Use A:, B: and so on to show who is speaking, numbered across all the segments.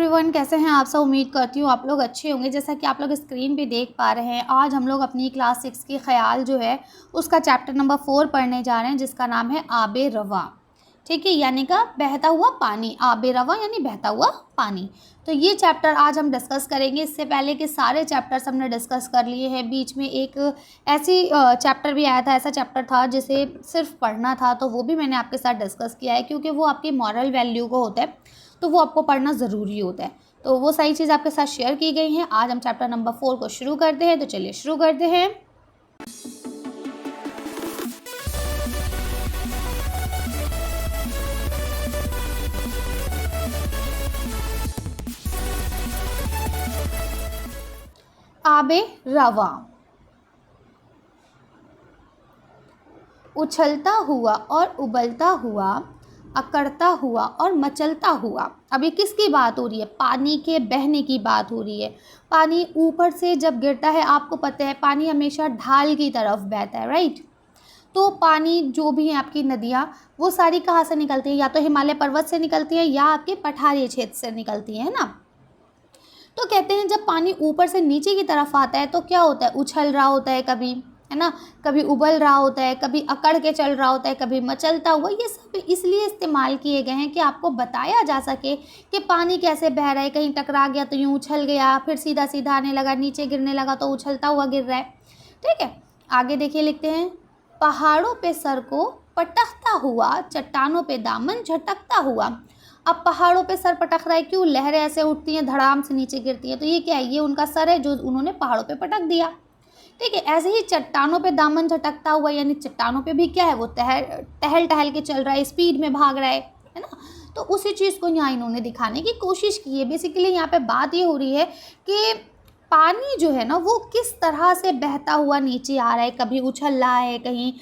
A: Everyone, कैसे हैं आप सब। उम्मीद करती हूँ आप लोग अच्छे होंगे। जैसा कि आप लोग स्क्रीन पे देख पा रहे हैं, आज हम लोग अपनी क्लास 6 की ख़याल जो है उसका चैप्टर नंबर 4 पढ़ने जा रहे हैं, जिसका नाम है आबे रवा। ठीक है, यानी का बहता हुआ पानी। आबे रवा यानी बहता हुआ पानी। तो ये चैप्टर आज हम डिस्कस करेंगे। इससे पहले के सारे चैप्टर्स हमने डिस्कस कर लिए हैं। बीच में एक ऐसी चैप्टर भी आया था, ऐसा चैप्टर था जिसे सिर्फ पढ़ना था, तो वो भी मैंने आपके साथ डिस्कस किया है, क्योंकि वो आपकी मॉरल वैल्यू को होता है, तो वो आपको पढ़ना ज़रूरी होता है। तो वो सारी चीज़ आपके साथ शेयर की गई हैं। आज हम चैप्टर नंबर 4 को शुरू करते हैं, तो चलिए शुरू करते हैं। आबे रवा। उछलता हुआ और उबलता हुआ, अकड़ता हुआ और मचलता हुआ। अब ये किसकी बात हो रही है? पानी के बहने की बात हो रही है। पानी ऊपर से जब गिरता है, आपको पता है पानी हमेशा ढाल की तरफ बहता है, राइट। तो पानी जो भी है, आपकी नदियाँ, वो सारी कहाँ से निकलती हैं? या तो हिमालय पर्वत से निकलती हैं या आपके पठारी क्षेत्र से निकलती हैं, है ना। तो कहते हैं जब पानी ऊपर से नीचे की तरफ आता है तो क्या होता है? उछल रहा होता है कभी, है ना, कभी उबल रहा होता है, कभी अकड़ के चल रहा होता है, कभी मचलता हुआ। ये सब इसलिए इस्तेमाल किए गए हैं कि आपको बताया जा सके कि पानी कैसे बह रहा है। कहीं टकरा गया तो यूँ उछल गया, फिर सीधा सीधा आने लगा, नीचे गिरने लगा तो उछलता हुआ गिर रहा है। ठीक है, आगे देखिए, लिखते हैं पहाड़ों पे सर को पटकता हुआ, चट्टानों पे दामन झटकता हुआ। अब पहाड़ों पे सर पटक रहा है, क्यों? लहरें ऐसे उठती हैं, धड़ाम से नीचे गिरती हैं, तो ये क्या है? ये उनका सर है जो उन्होंने पहाड़ों पे पटक दिया। ठीक है, ऐसे ही चट्टानों पे दामन झटकता हुआ, यानी चट्टानों पे भी क्या है? वो टहल टहल के चल रहा है, स्पीड में भाग रहा है ना। तो उसी चीज़ को यहाँ इन्होंने दिखाने की कोशिश की है। बेसिकली यहाँ पे बात ये हो रही है कि पानी जो है ना, वो किस तरह से बहता हुआ नीचे आ रहा है। कभी उछल रहा है, कहीं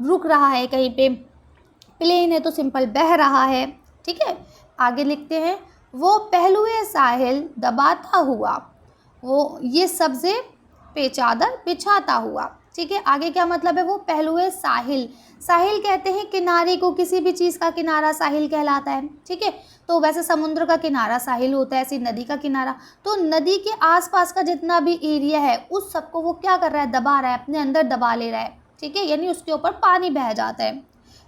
A: रुक रहा है, कहीं पे प्लेन है तो सिंपल बह रहा है। ठीक है, आगे लिखते हैं वो पहलुए साहिल दबाता हुआ, वो ये सब्ज़े पे चादर बिछाता हुआ। ठीक है, आगे क्या मतलब है? वो पहलुए साहिल, साहिल कहते हैं किनारे को, किसी भी चीज़ का किनारा साहिल कहलाता है। ठीक है, तो वैसे समुद्र का किनारा साहिल होता है, ऐसी नदी का किनारा। तो नदी के आसपास का जितना भी एरिया है, उस सबको वो क्या कर रहा है? दबा रहा है, अपने अंदर दबा ले रहा है। ठीक है, यानी उसके ऊपर पानी बह जाता है।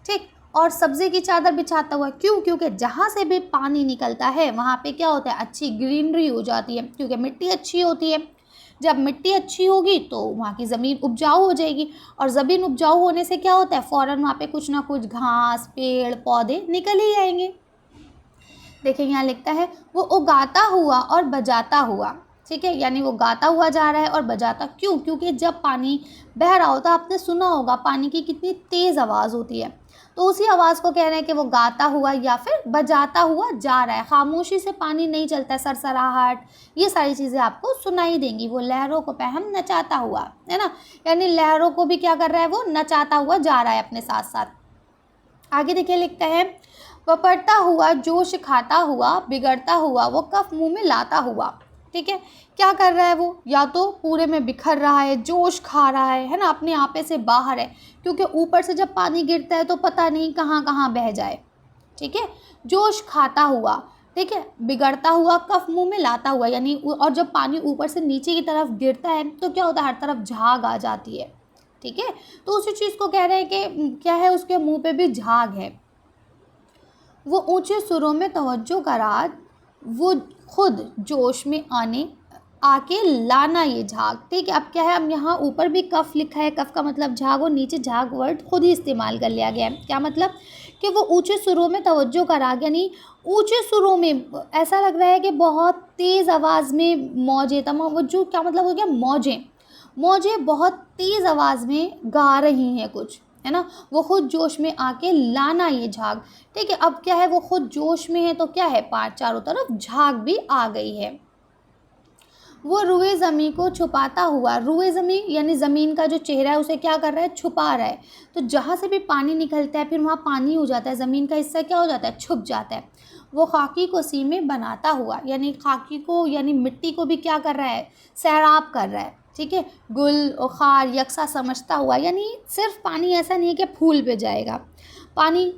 A: ठीक, और सब्ज़े की चादर बिछाता हुआ, क्यों? क्योंकि जहाँ से भी पानी निकलता है वहाँ पे क्या होता है? अच्छी ग्रीनरी हो जाती है, क्योंकि मिट्टी अच्छी होती है। जब मिट्टी अच्छी होगी तो वहाँ की ज़मीन उपजाऊ हो जाएगी, और ज़मीन उपजाऊ होने से क्या होता है? फ़ौरन वहाँ पे कुछ ना कुछ घास, पेड़, पौधे निकल ही आएंगे। देखिए यहाँ लिखता है वो उगाता हुआ और बजाता हुआ। ठीक है, यानी वो गाता हुआ जा रहा है और बजाता, क्यों? क्योंकि जब पानी बह रहा होता, आपने सुना होगा पानी की कितनी तेज़ आवाज़ होती है, तो उसी आवाज़ को कह रहे हैं कि वो गाता हुआ या फिर बजाता हुआ जा रहा है। खामोशी से पानी नहीं चलता है, सरसराहट, ये सारी चीज़ें आपको सुनाई देंगी। वो लहरों को पहम नचाता हुआ, है ना, यानी लहरों को भी क्या कर रहा है? वो नचाता हुआ जा रहा है अपने साथ साथ। आगे देखिए, लिखता है वपरता हुआ, जोश खाता हुआ, बिगड़ता हुआ, वो कफ मुंह में लाता हुआ। ठीक है, क्या कर रहा है वो? या तो पूरे में बिखर रहा है, जोश खा रहा है ना, अपने आपे से बाहर है, क्योंकि ऊपर से जब पानी गिरता है तो पता नहीं कहाँ कहाँ बह जाए। ठीक है, जोश खाता हुआ, ठीक है, बिगड़ता हुआ, कफ मुंह में लाता हुआ, यानी और जब पानी ऊपर से नीचे की तरफ गिरता है तो क्या होता है? हर तरफ झाग आ जाती है। ठीक है, तो उसी चीज़ को कह रहे हैं कि क्या है? उसके मुंह पे भी झाग है। वो ऊंचे सुरों में तवज्जो करा, वो खुद जोश में आके लाना ये झाग। ठीक है, अब क्या है? अब यहाँ ऊपर भी कफ लिखा है, कफ का मतलब झाग, और नीचे झाग वर्ड खुद ही इस्तेमाल कर लिया गया है। क्या मतलब? कि वो ऊंचे सुरों में तवज्जो करा, यानी ऊंचे सुरों में, ऐसा लग रहा है कि बहुत तेज़ आवाज़ में मौजें, तवज्जो क्या मतलब हो गया? मौजें, मौजें बहुत तेज़ आवाज़ में गा रही हैं कुछ, है ना। वो खुद जोश में आके लाना ये झाग। ठीक है, अब क्या है? वो खुद जोश में है तो क्या है? चारों तरफ झाग भी आ गई है। वो रुए ज़मीं को छुपाता हुआ, रुए ज़मीं यानी ज़मीन का जो चेहरा है उसे क्या कर रहा है? छुपा रहा है। तो जहाँ से भी पानी निकलता है फिर वहाँ पानी हो जाता है, ज़मीन का हिस्सा क्या हो जाता है? छुप जाता है। वो खाकी को सीमें बनाता हुआ, यानी खाकी को, यानी मिट्टी को भी क्या कर रहा है? सैराब कर रहा है। ठीक है, गुल और खार यकसा समझता हुआ, यानी सिर्फ पानी ऐसा नहीं है कि फूल पे जाएगा। पानी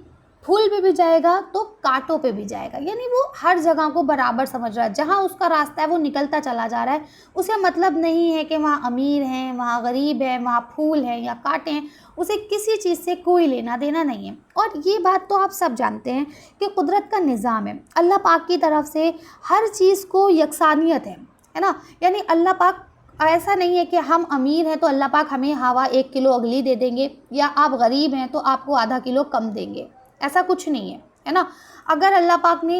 A: फूल पे भी जाएगा तो कांटों पे भी जाएगा, यानी वो हर जगह को बराबर समझ रहा है। जहाँ उसका रास्ता है वो निकलता चला जा रहा है। उसे मतलब नहीं है कि वहाँ अमीर हैं, वहाँ गरीब है, वहाँ फूल हैं या कांटे हैं। उसे किसी चीज़ से कोई लेना देना नहीं है। और ये बात तो आप सब जानते हैं कि कुदरत का निज़ाम है, अल्लाह पाक की तरफ से हर चीज़ को यकसानियत है ना। यानी अल्लाह पाक, ऐसा नहीं है कि हम अमीर हैं तो अल्लाह पाक हमें हवा 1 किलो अगली दे देंगे, या आप गरीब हैं तो आपको आधा किलो कम देंगे, ऐसा कुछ नहीं है ना। अगर अल्लाह पाक ने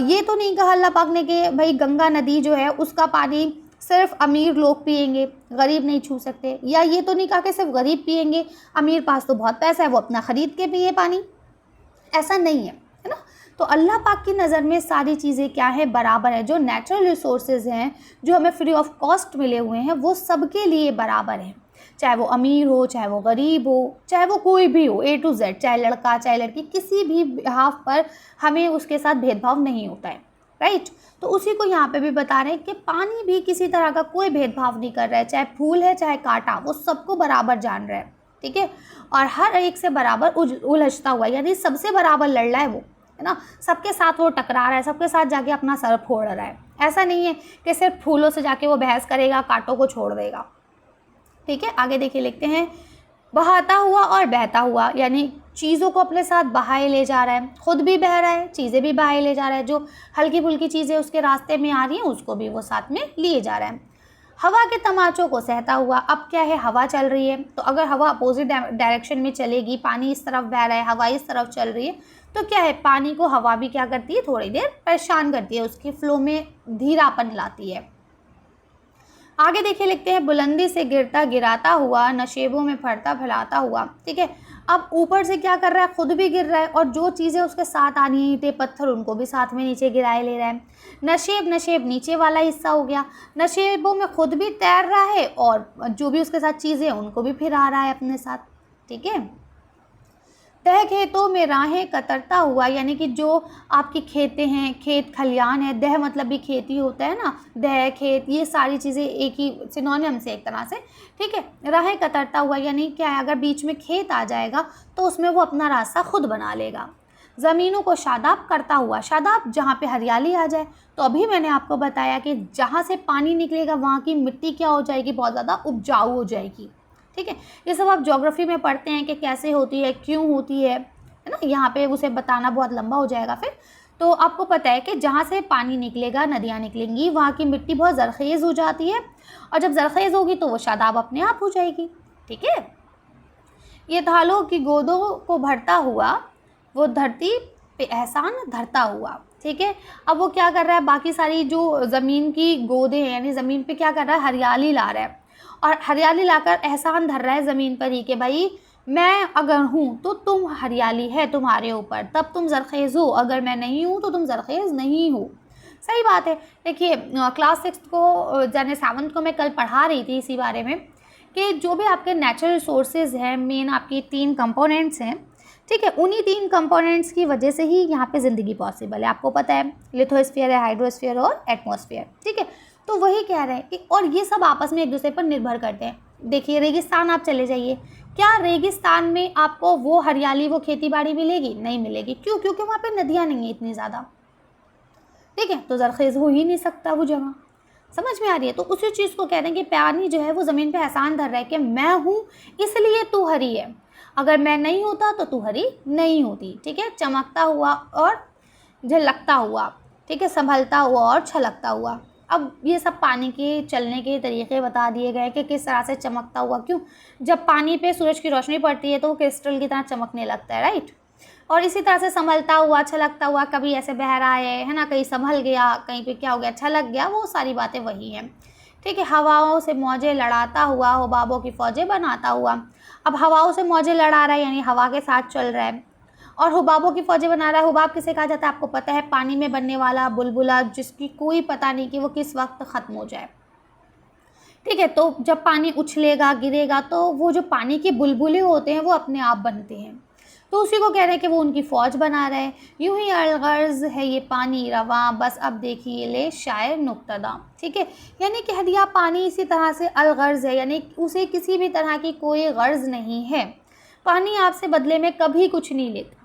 A: ये तो नहीं कहा अल्लाह पाक ने कि भाई गंगा नदी जो है उसका पानी सिर्फ अमीर लोग पिएंगे, गरीब नहीं छू सकते, या ये तो नहीं कहा कि सिर्फ गरीब पिएंगे, अमीर पास तो बहुत पैसा है वो अपना ख़रीद के पिए पानी, ऐसा नहीं है ना। तो अल्लाह पाक की नज़र में सारी चीज़ें क्या है, बराबर है। जो नेचुरल रिसोर्सेज हैं जो हमें फ्री ऑफ कॉस्ट मिले हुए हैं वो सबके लिए बराबर हैं, चाहे वो अमीर हो, चाहे वो गरीब हो, चाहे वो कोई भी हो, A to Z, चाहे लड़का चाहे लड़की, किसी भी हाफ पर हमें उसके साथ भेदभाव नहीं होता है, राइट। तो उसी को यहाँ पे भी बता रहे हैं कि पानी भी किसी तरह का कोई भेदभाव नहीं कर रहा है, चाहे फूल है चाहे कांटा, वो सबको बराबर जान रहा है, ठीक है। और हर एक से बराबर उलझता हुआ, यानी सबसे बराबर लड़ रहा है वो, है ना। सबके साथ वो टकरा रहा है, सबके साथ जाके अपना सर फोड़ रहा है। ऐसा नहीं है कि सिर्फ फूलों से जाके वो बहस करेगा, कांटों को छोड़ देगा, ठीक है। आगे देखिए, लिखते हैं बहाता हुआ और बहता हुआ, यानी चीज़ों को अपने साथ बहाए ले जा रहा है, खुद भी बह रहा है, चीज़ें भी बहाए ले जा रहा है। जो हल्की फुल्की चीज़ें उसके रास्ते में आ रही हैं उसको भी वो साथ में लिए जा रहा है। हवा के तमाचों को सहता हुआ, अब क्या है, हवा चल रही है, तो अगर हवा अपोजिट डायरेक्शन में चलेगी, पानी इस तरफ बह रहा है, हवा इस तरफ चल रही है, तो क्या है, पानी को हवा भी क्या करती है, थोड़ी देर परेशान करती है, उसकी फ्लो में धीरापन लाती है। आगे देखिए, लिखते हैं बुलंदी से गिरता गिराता हुआ, नशेबों में फरता फैलाता हुआ, ठीक है। अब ऊपर से क्या कर रहा है, खुद भी गिर रहा है, और जो चीज़ें उसके साथ आनी है, ईंटें पत्थर, उनको भी साथ में नीचे गिराए ले रहा है। नशेब, नशेब नीचे वाला हिस्सा हो गया, नशेबों में खुद भी तैर रहा है और जो भी उसके साथ चीज़ें उनको भी फिरा रहा है अपने साथ, ठीक है। तह खेतों में राहें कतरता हुआ, यानी कि जो आपकी खेतें हैं, खेत खलियान है, दह मतलब भी खेती होता है ना, दह खेत, ये सारी चीज़ें एक ही सिनोनिम से एक तरह से, ठीक है। राहें कतरता हुआ यानी क्या है, अगर बीच में खेत आ जाएगा तो उसमें वो अपना रास्ता खुद बना लेगा। ज़मीनों को शादाब करता हुआ, शादाब जहाँ पे हरियाली आ जाए, तो अभी मैंने आपको बताया कि जहाँ से पानी निकलेगा वहाँ की मिट्टी क्या हो जाएगी, बहुत ज़्यादा उपजाऊ हो जाएगी, ठीक है। ये सब आप ज्योग्राफी में पढ़ते हैं कि कैसे होती है, क्यों होती है ना। यहाँ पे उसे बताना बहुत लंबा हो जाएगा फिर। तो आपको पता है कि जहाँ से पानी निकलेगा, नदियाँ निकलेंगी, वहाँ की मिट्टी बहुत ज़रख़ेज़ हो जाती है, और जब ज़रख़ेज़ होगी तो वो शादाब अपने आप हो जाएगी, ठीक है। ये थालों की गोदों को भरता हुआ, वो धरती पे एहसान धरता हुआ, ठीक है। अब वो क्या कर रहा है, बाकी सारी जो ज़मीन की गोदें हैं, यानी ज़मीन पे क्या कर रहा है, हरियाली ला रहा है, और हरियाली लाकर एहसान धर रहा है ज़मीन पर ही कि भाई मैं अगर हूँ तो तुम, हरियाली है तुम्हारे ऊपर तब तुम ज़रख़ेज़ हो, अगर मैं नहीं हूँ तो तुम ज़रख़ेज़ नहीं हो। सही बात है। देखिए क्लास 6 को यानी 7th को मैं कल पढ़ा रही थी इसी बारे में कि जो भी आपके नेचुरल रिसोर्सेज हैं, मेन आपकी 3 कंपोनेंट्स हैं, ठीक है, उन्हीं 3 कंपोनेंट्स की वजह से ही यहाँ पे ज़िंदगी पॉसिबल है। आपको पता है लिथोस्फीयर है, हाइड्रोस्फीयर और एटमॉस्फेयर, ठीक है। तो वही कह रहे हैं कि और ये सब आपस में एक दूसरे पर निर्भर करते हैं। देखिए रेगिस्तान आप चले जाइए, क्या रेगिस्तान में आपको वो हरियाली, वो खेती बाड़ी मिलेगी? नहीं मिलेगी। क्यों? क्योंकि वहाँ पे नदियाँ नहीं है इतनी ज़्यादा, ठीक है, तो ज़रख़ेज़ हो ही नहीं सकता वो जगह। समझ में आ रही है? तो उसी चीज़ को कह रहे हैं कि पानी जो है वो ज़मीन पे एहसान धर रहा है कि मैं हूँ इसलिए तू हरी है, अगर मैं नहीं होता तो तू हरी नहीं होती, ठीक है। चमकता हुआ और झलकता हुआ, ठीक है, संभलता हुआ और छलकता हुआ। अब ये सब पानी के चलने के तरीक़े बता दिए गए कि किस तरह से चमकता हुआ, क्यों, जब पानी पे सूरज की रोशनी पड़ती है तो वो क्रिस्टल की तरह चमकने लगता है, राइट। और इसी तरह से संभलता हुआ, छलकता हुआ, कभी ऐसे बह रहा है ना, कहीं संभल गया, कहीं पे क्या हो गया, छलक गया, वो सारी बातें वही हैं, ठीक है। हवाओं से मौजें लड़ाता हुआ, हुबाबों की फ़ौजें बनाता हुआ। अब हवाओं से मौजें लड़ा रहा है यानी हवा के साथ चल रहा है, और हुबाबों की फ़ौजें बना रहा है। हुबाब किसे कहा जाता है आपको पता है, पानी में बनने वाला बुलबुला जिसकी कोई पता नहीं कि वो किस वक्त ख़त्म हो जाए, ठीक है। तो जब पानी उछलेगा, गिरेगा, तो वो जो पानी के बुलबुले होते हैं वो अपने आप बनते हैं, तो उसी को कह रहे हैं कि वो उनकी फ़ौज बना रहे हैं। यूं ही अलगर्ज़ है ये पानी रवां, बस अब देखिए ले शायर नुक्तदा, ठीक है। यानी कह दिया पानी इसी तरह से अलगर्ज़ है, यानी उसे किसी भी तरह की कोई गर्ज़ नहीं है, पानी आपसे बदले में कभी कुछ नहीं लेता,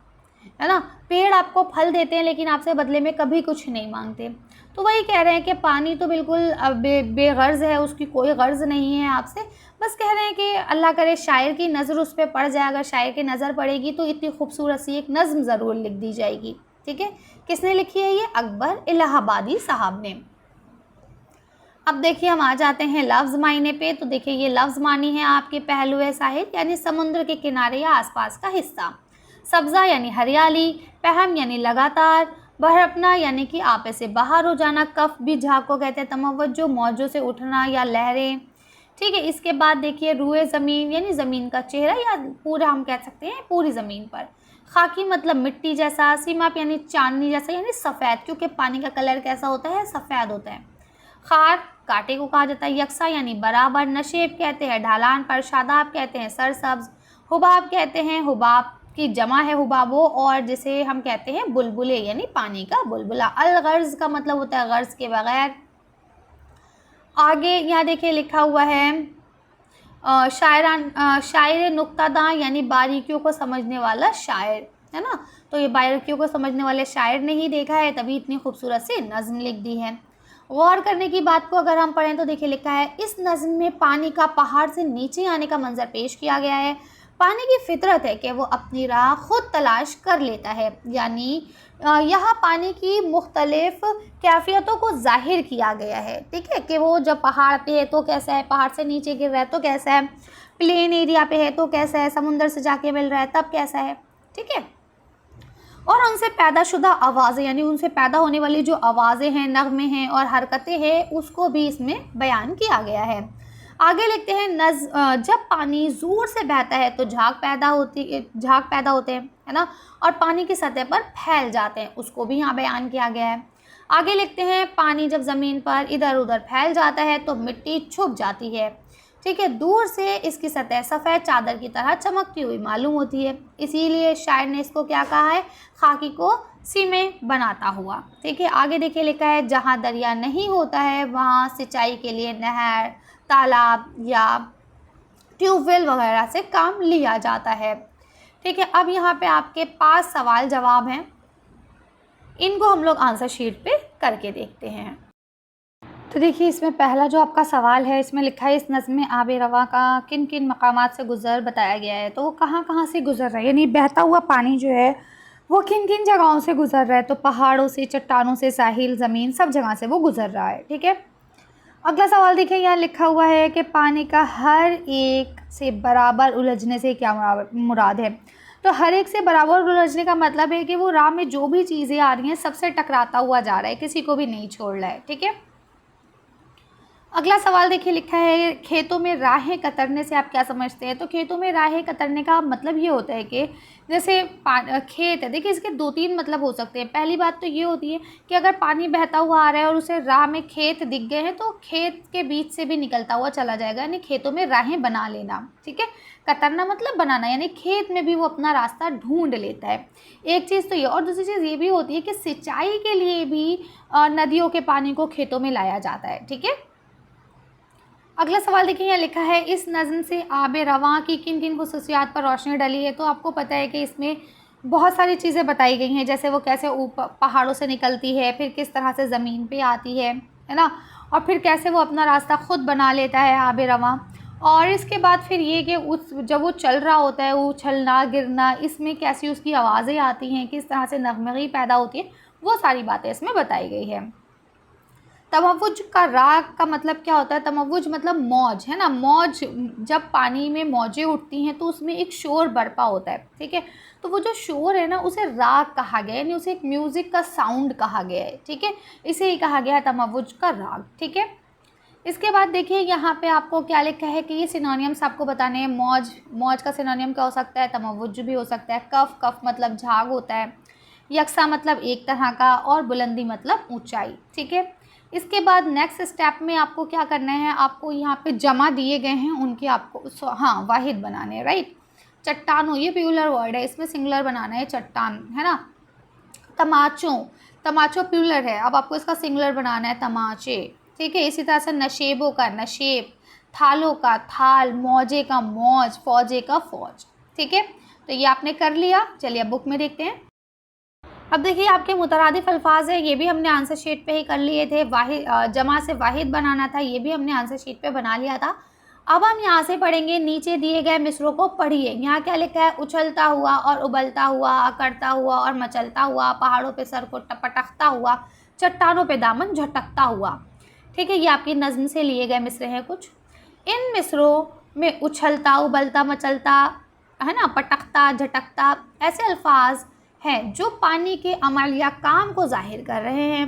A: है ना। पेड़ आपको फल देते हैं लेकिन आपसे बदले में कभी कुछ नहीं मांगते। तो वही कह रहे हैं कि पानी तो बिल्कुल बेगर्ज़ है, उसकी कोई गर्ज़ नहीं है आपसे। बस कह रहे हैं कि अल्लाह करे शायर की नज़र उस पे पड़ जाए, अगर शायर की नज़र पड़ेगी तो इतनी खूबसूरत सी एक नज़्म ज़रूर लिख दी जाएगी। ठीक है, किसने लिखी है ये? अकबर इलाहाबादी साहब ने। अब देखिए हम आ जाते हैं लफ्ज़ मायने पे। तो देखिए ये लफ्ज़ मानी है आपके पहलू साहिल यानी समुद्र के किनारे या आसपास का हिस्सा। सब्ज़ा यानी हरियाली, पहम यानी लगातार, बहरपना यानी कि आपे से बाहर हो जाना, कफ भी झाग को कहते हैं, तमव्वुज मौजों से उठना या लहरें। ठीक है, इसके बाद देखिए रूए ज़मीन यानी ज़मीन का चेहरा या पूरा हम कह सकते हैं पूरी ज़मीन पर। खाकी मतलब मिट्टी जैसा, सीमाप यानी चांदनी जैसा यानी सफ़ेद, क्योंकि पानी का कलर कैसा होता है? सफ़ेद होता है। खार कांटे को कहा जाता है। यकसा यानी बराबर, नशेब कहते हैं ढालान पर, शादाब कहते हैं सरसब्ज, हुबाब कहते हैं, हुबाब की जमा है हुबाबो, और जिसे हम कहते हैं बुलबुले यानी पानी का बुलबुला। अलगर्ज का मतलब होता है गर्ज के बगैर। आगे यहाँ देखिए लिखा हुआ है शायर नुक्तादां यानी बारीकियों को समझने वाला शायर, है ना। तो ये बारीकियों को समझने वाले शायर ने ही देखा है, तभी इतनी खूबसूरत सी नज़्म लिख दी है। गौर करने की बात को अगर हम पढ़ें तो देखिए लिखा है इस नज़्म में पानी का पहाड़ से नीचे आने का मंजर पेश किया गया है। पानी की फितरत है कि वो अपनी राह खुद तलाश कर लेता है, यानी यहाँ पानी की मुख्तलिफ कैफियतों को जाहिर किया गया है। ठीक है, कि वो जब पहाड़ पे है तो कैसा है, पहाड़ से नीचे गिर रहा है तो कैसा है, प्लेन एरिया पे है तो कैसा है, समुंदर से जाके मिल रहा है तब कैसा है। ठीक है, और उनसे पैदाशुदा आवाज़ें यानी उनसे पैदा होने वाली जो आवाज़ें हैं, नगमे हैं और हरकतें हैं, उसको भी इसमें बयान किया गया है। आगे लिखते हैं जब पानी ज़ोर से बहता है तो झाग पैदा होते हैं, है ना, और पानी की सतह पर फैल जाते हैं, उसको भी यहाँ बयान किया गया है। आगे लिखते हैं पानी जब ज़मीन पर इधर उधर फैल जाता है तो मिट्टी छुप जाती है। ठीक है, दूर से इसकी सतह सफ़ेद चादर की तरह चमकती हुई मालूम होती है, इसीलिए शायर ने इसको क्या कहा है? खाकी को सीमे बनाता हुआ। ठीक है, आगे देखिए लिखा है जहाँ दरिया नहीं होता है वहाँ सिंचाई के लिए नहर, तालाब या ट्यूबवेल वगैरह से काम लिया जाता है। ठीक है, अब यहाँ पे आपके पास सवाल जवाब हैं, इनको हम लोग आंसर शीट पे करके देखते हैं। तो देखिए इसमें पहला जो आपका सवाल है, इसमें लिखा है इस नज़्म में आब रवा का किन किन मकामात से गुज़र बताया गया है। तो वो कहाँ कहाँ से गुज़र रहा है, यानी बहता हुआ पानी जो है वो किन किन जगहों से गुज़र रहा है। तो पहाड़ों से, चट्टानों से, साहिल, ज़मीन, सब जगह से वो गुज़र रहा है। ठीक है, अगला सवाल देखिए यहाँ लिखा हुआ है कि पानी का हर एक से बराबर उलझने से क्या मुराद है। तो हर एक से बराबर उलझने का मतलब है कि वो राह में जो भी चीज़ें आ रही हैं सबसे टकराता हुआ जा रहा है, किसी को भी नहीं छोड़ रहा है। ठीक है, अगला सवाल देखिए लिखा है खेतों में राहें कतरने से आप क्या समझते हैं। तो खेतों में राहें कतरने का मतलब ये होता है कि जैसे खेत है, देखिए इसके दो तीन मतलब हो सकते हैं। पहली बात तो ये होती है कि अगर पानी बहता हुआ आ रहा है और उसे राह में खेत दिख गए हैं तो खेत के बीच से भी निकलता हुआ चला जाएगा, यानी खेतों में राहें बना लेना। ठीक है, कतरना मतलब बनाना, यानी खेत में भी वो अपना रास्ता ढूंढ लेता है। एक चीज़ तो ये, और दूसरी चीज़ ये भी होती है कि सिंचाई के लिए भी नदियों के पानी को खेतों में लाया जाता है। ठीक है, अगला सवाल देखिए यहाँ लिखा है इस नज़्म से आब रवां की किन किन खुसूसियात पर रोशनी डली है। तो आपको पता है कि इसमें बहुत सारी चीज़ें बताई गई हैं, जैसे वो कैसे ऊपर पहाड़ों से निकलती है, फिर किस तरह से ज़मीन पे आती है ना, और फिर कैसे वो अपना रास्ता खुद बना लेता है आब रवां। और इसके बाद फिर ये कि उस जब वो चल रहा होता है, उछलना गिरना, इसमें कैसी उसकी आवाज़ें आती हैं, किस तरह से नगमगी पैदा होती है, वो सारी बातें इसमें बताई गई है। तमव्वुज का राग का मतलब क्या होता है? तमव्वुज मतलब मौज, है ना। मौज, जब पानी में मौजें उठती हैं तो उसमें एक शोर बरपा होता है। ठीक है, तो वो जो शोर है ना उसे राग कहा गया है, यानी उसे एक म्यूज़िक का साउंड कहा गया है। ठीक है, इसे ही कहा गया है तमव्वुज का राग। ठीक है, इसके बाद देखिए यहाँ पे आपको क्या लिखा है कि ये सिनोनियम्स आपको बताने हैं। मौज, मौज का सिनोनियम क्या हो सकता है? तमव्वुज भी हो सकता है। कफ, कफ मतलब झाग होता है। यकसा मतलब एक तरह का, और बुलंदी मतलब ऊंचाई। ठीक है, इसके बाद नेक्स्ट स्टेप में आपको क्या करना है, आपको यहाँ पे जमा दिए गए हैं उनके आपको हाँ वाहिद बनाने हैं, राइट। चट्टानों, ये प्लूरल वर्ड है, इसमें सिंगुलर बनाना है चट्टान, है ना। तमाचों, तमाचो प्लूरल है, अब आपको इसका सिंगुलर बनाना है तमाचे। ठीक है, इसी तरह से नशेबों का नशेब, थालों का थाल, मौजे का मौज, फौजे का फौज। ठीक है, तो ये आपने कर लिया। चलिए अब बुक में देखते हैं। अब देखिए आपके मुतरादिफ अल्फाज है, ये भी हमने आंसर शीट पे ही कर लिए थे। जमा से वाहिद बनाना था, ये भी हमने आंसर शीट पे बना लिया था। अब हम यहाँ से पढ़ेंगे, नीचे दिए गए मिसरों को पढ़िए। यहाँ क्या लिखा है? उछलता हुआ और उबलता हुआ, अकड़ता हुआ और मचलता हुआ, पहाड़ों पे सर को पटकता हुआ, चट्टानों पे दामन झटकता हुआ। ठीक है, ये आपकी नज़्म से लिए गए मिसरे हैं कुछ। इन मिसरों में उछलता, उबलता, मचलता, है ना, पटकता, झटकता, ऐसे अल्फाज हैं जो पानी के अमल या काम को ज़ाहिर कर रहे हैं।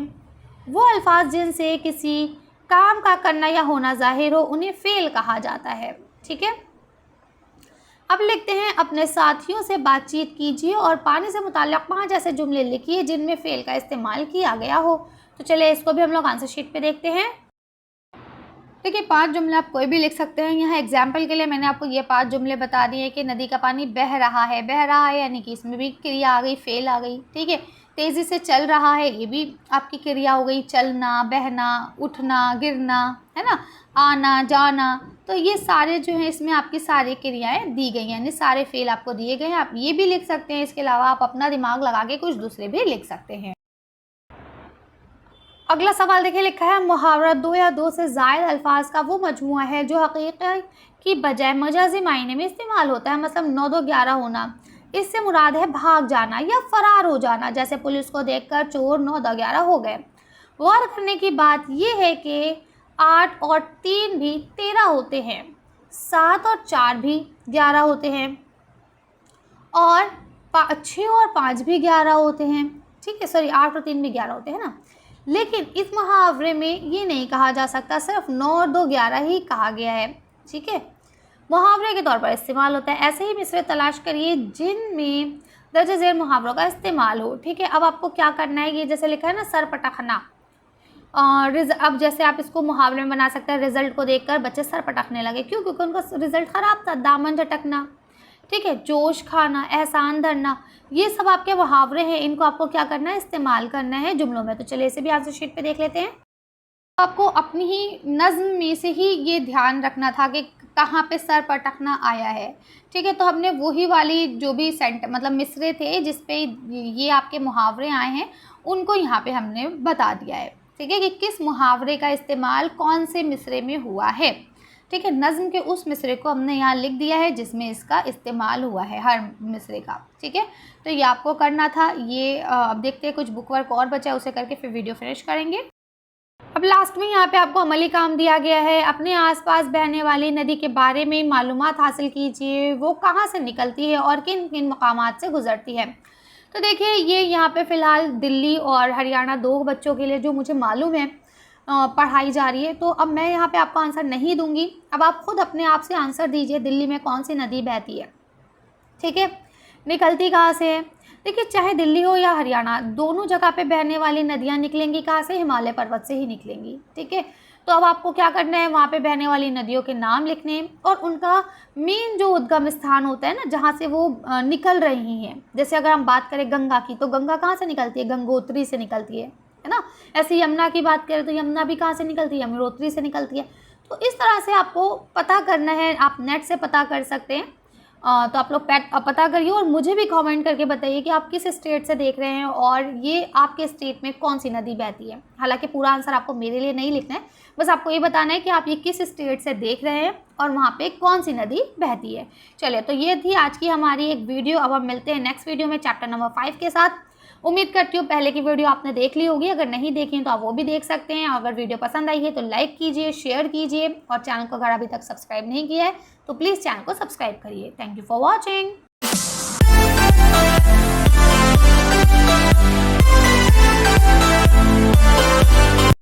A: वो अल्फाज जिनसे किसी काम का करना या होना ज़ाहिर हो, उन्हें फ़ेल कहा जाता है। ठीक है, अब लिखते हैं, अपने साथियों से बातचीत कीजिए और पानी से मुताल्लिक़ 5 ऐसे जुमले लिखिए जिनमें फ़ेल का इस्तेमाल किया गया हो। तो चलिए इसको भी हम लोग आंसर शीट पे देखते हैं। देखिए 5 जुमले आप कोई भी लिख सकते हैं। यहाँ एग्जाम्पल के लिए मैंने आपको ये 5 जुमले बता दिए कि नदी का पानी बह रहा है। बह रहा है यानी कि इसमें भी क्रिया आ गई, फ़ेल आ गई। ठीक है, तेज़ी से चल रहा है, ये भी आपकी क्रिया हो गई, चलना, बहना, उठना, गिरना, है ना, आना, जाना। तो ये सारे जो हैं इसमें आपकी सारी क्रियाएं दी गई हैं, यानी सारे फ़ेल आपको दिए गए हैं। आप ये भी लिख सकते हैं, इसके अलावा आप अपना दिमाग लगा के कुछ दूसरे भी लिख सकते हैं। अगला सवाल देखिए, लिखा है, मुहावरा 2 या 2 से ज़ायद अल्फाज का वो मजमुआ है जो हकीकत की बजाय मजाजी मायने में इस्तेमाल होता है। मतलब 9 2 11 होना, इससे मुराद है भाग जाना या फरार हो जाना। जैसे पुलिस को देखकर चोर 9 2 11 हो गए। गौर करने की बात यह है कि 8 और 3 भी 13 होते हैं, 7 और 4 भी 11 होते हैं, और 6 और 5 भी 11 होते हैं। ठीक है, सॉरी 8 और 3 भी 11 होते हैं ना। लेकिन इस मुहावरे में ये नहीं कहा जा सकता, सिर्फ 9 और 2 11 ही कहा गया है। ठीक है, मुहावरे के तौर पर इस्तेमाल होता है। ऐसे ही मिसरे तलाश करिए जिनमें दर्ज झेल मुहावरों का इस्तेमाल हो। ठीक है, अब आपको क्या करना है, ये जैसे लिखा है ना, सर पटकना, अब जैसे आप इसको मुहावरे में बना सकते हैं, रिजल्ट को देखकर बच्चे सर पटकने लगे। क्यों? क्योंकि उनका रिजल्ट ख़राब था। दामन झटकना, ठीक है, जोश खाना, एहसान धरना, ये सब आपके मुहावरे हैं। इनको आपको क्या करना है? इस्तेमाल करना है जुमलों में। तो चलिए इसे भी आंसर शीट पे देख लेते हैं। आपको अपनी ही नज़्म में से ही ये ध्यान रखना था कि कहाँ पे सर पटकना आया है। ठीक है, तो हमने वही वाली जो भी मतलब मिसरे थे जिस पे ये आपके मुहावरे आए हैं, उनको यहाँ पे हमने बता दिया है। ठीक है, कि किस मुहावरे का इस्तेमाल कौन से मिसरे में हुआ है। ठीक है, नज़्म के उस मिसरे को हमने यहाँ लिख दिया है जिसमें इसका इस्तेमाल हुआ है, हर मिसरे का। ठीक है, तो ये आपको करना था। ये अब देखते हैं, कुछ बुक वर्क और बचा है, उसे करके फिर वीडियो फिनिश करेंगे। अब लास्ट में यहाँ पे आपको अमली काम दिया गया है। अपने आसपास बहने वाली नदी के बारे में मालूमात हासिल कीजिए। वो कहाँ से निकलती है और किन किन मकामात से गुजरती है। तो देखिए, ये यहाँ पे फ़िलहाल दिल्ली और हरियाणा 2 बच्चों के लिए जो मुझे मालूम है पढ़ाई जा रही है। तो अब मैं यहाँ पे आपको आंसर नहीं दूंगी, अब आप खुद अपने आप से आंसर दीजिए, दिल्ली में कौन सी नदी बहती है। ठीक है, निकलती कहाँ से है? देखिए, चाहे दिल्ली हो या हरियाणा, दोनों जगह पे बहने वाली नदियाँ निकलेंगी कहाँ से? हिमालय पर्वत से ही निकलेंगी। ठीक है, तो अब आपको क्या करना है, वहाँ पे बहने वाली नदियों के नाम लिखने हैं और उनका मेन जो उद्गम स्थान होता है ना, जहाँ से वो निकल रही हैं। जैसे अगर हम बात करें गंगा की, तो गंगा कहाँ से निकलती है? गंगोत्री से निकलती है ना। ऐसे यमुना की बात करें तो यमुना भी कहाँ से निकलती है? यमुनोत्री से निकलती है। तो इस तरह से आपको पता करना है, आप नेट से पता कर सकते हैं। तो आप लोग पता करिए और मुझे भी कमेंट करके बताइए कि आप किस स्टेट से देख रहे हैं और ये आपके स्टेट में कौन सी नदी बहती है। हालांकि पूरा आंसर आपको मेरे लिए नहीं लिखना है, बस आपको ये बताना है कि आप ये किस स्टेट से देख रहे हैं और वहाँ पे कौन सी नदी बहती है। चलिए, तो ये थी आज की हमारी एक वीडियो। अब हम मिलते हैं नेक्स्ट वीडियो में चैप्टर नंबर 5 के साथ। उम्मीद करती हूँ पहले की वीडियो आपने देख ली होगी, अगर नहीं देखी तो आप वो भी देख सकते हैं। अगर वीडियो पसंद आई है तो लाइक कीजिए, शेयर कीजिए और चैनल को अगर अभी तक सब्सक्राइब नहीं किया है तो प्लीज़ चैनल को सब्सक्राइब करिए। Thank you for watching.